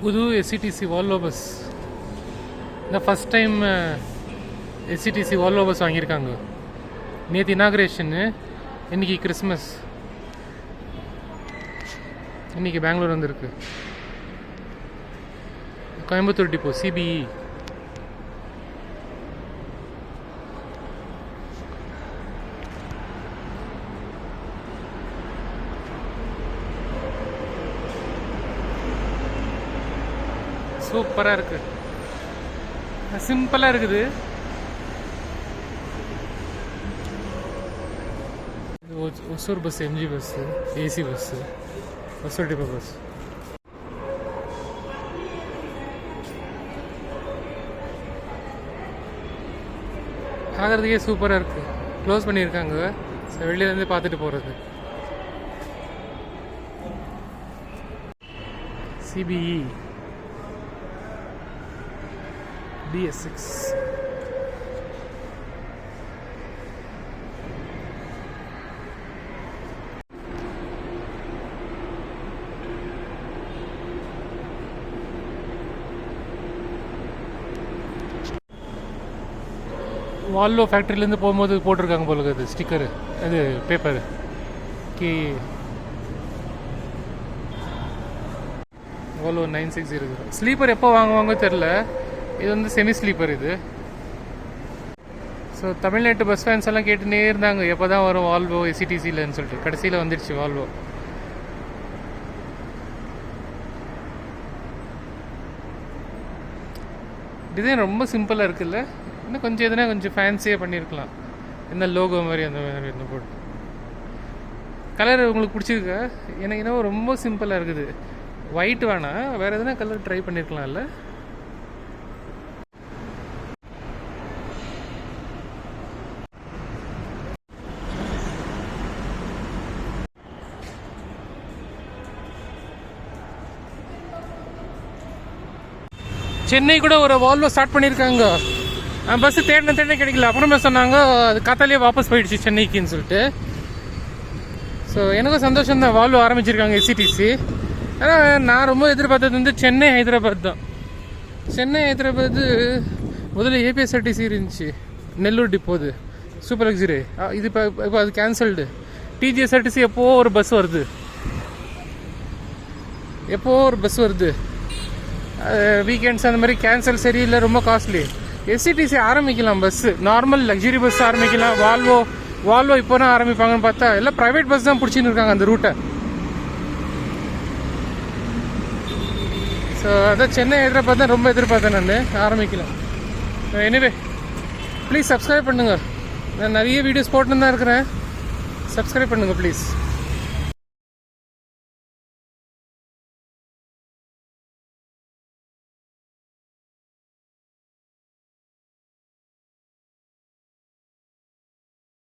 புது SCTC Volvo bus. இந்த first time SCTC Volvo bus வாங்கியிருக்காங்க. நேற்று இனாக்ரேஷனு, இன்றைக்கி கிறிஸ்மஸ். இன்றைக்கி பெங்களூர் வந்திருக்கு. Coimbatore depot CBE. சூப்பராக இருக்குது, சிம்பிளாக இருக்குது. இது Hosur bus, MG bus, AC bus, Hosur depot bus. பார்க்குறதுக்கே சூப்பராக இருக்குது. க்ளோஸ் பண்ணியிருக்காங்க, வெளியிலேருந்து பார்த்துட்டு போகிறது. CBE BS6. வால்வோ ஃபேக்ட்ரியிலேருந்து போகும்போது போட்டிருக்காங்க போல இருக்குது ஸ்டிக்கரு, அது பேப்பரு கி வால்வோ 9600. ஸ்லீப்பர் எப்போ வாங்குவாங்க தெரில. இது வந்து செமி ஸ்லீப்பர் இது. ஸோ தமிழ்நாட்டு பஸ் ஃபேன்ஸ் எல்லாம் கேட்டுனே இருந்தாங்க எப்போ தான் வரும் வால்வோ எஸ்சிடிசிலன்னு சொல்லிட்டு. கடைசியில் வந்துடுச்சு வால்வோ. டிசைன் ரொம்ப சிம்பிளாக இருக்குல்ல. இன்னும் கொஞ்சம் எதுனா கொஞ்சம் ஃபேன்சியாக பண்ணியிருக்கலாம். என்ன லோகோ மாதிரி அந்த மாதிரி என்ன போட்டு. கலர் உங்களுக்கு பிடிச்சிருக்கா? எனக்கு என்னவோ ரொம்ப சிம்பிளாக இருக்குது. ஒயிட் வேணாம், வேறு எதுனா கலர் ட்ரை பண்ணியிருக்கலாம்ல. சென்னை கூட ஒரு வால்வோ ஸ்டார்ட் பண்ணியிருக்காங்க. பஸ்ஸு தேடின கிடைக்கல. அப்புறமே சொன்னாங்க அது காத்தாலேயே வாபஸ் போயிடுச்சு சென்னைக்குன்னு சொல்லிட்டு. ஸோ எனக்கும் சந்தோஷம் தான், வால்வோ ஆரம்பிச்சிருக்காங்க எஸ்சிடிசி. ஆனால் நான் ரொம்ப எதிர்பார்த்தது வந்து சென்னை ஹைதராபாத் தான். சென்னை ஹைதராபாத் முதல்ல ஏபிஎஸ்ஆர்டிசி இருந்துச்சு, நெல்லூர் டிப்போது சூப்பர் லக்ஸரி. இது இப்போ அது கேன்சல்டு. டிஜிஎஸ்ஆர்டிசி எப்போது ஒரு பஸ் வருது, வீக்கெண்ட்ஸ் அந்த மாதிரி கேன்சல் சரியில்லை, ரொம்ப காஸ்ட்லி. எஸ்சிடிசி ஆரம்பிக்கலாம், பஸ்ஸு நார்மல் லக்ஸரி பஸ் ஆரம்பிக்கலாம். வால்வோ இப்போ தான் ஆரம்பிப்பாங்கன்னு பார்த்தா எல்லாம் ப்ரைவேட் பஸ் தான் பிடிச்சின்னு இருக்காங்க அந்த ரூட்டை. ஸோ அதான் சென்னை ஹைதராபாத் தான் ரொம்ப எதிர்பார்த்தேன் நான். ஆரம்பிக்கலாம். எனிவே ப்ளீஸ் சப்ஸ்கிரைப் பண்ணுங்கள். நான் நிறைய வீடியோஸ் போட்டுன்னு தான் இருக்கிறேன். சப்ஸ்கிரைப் பண்ணுங்கள் ப்ளீஸ்.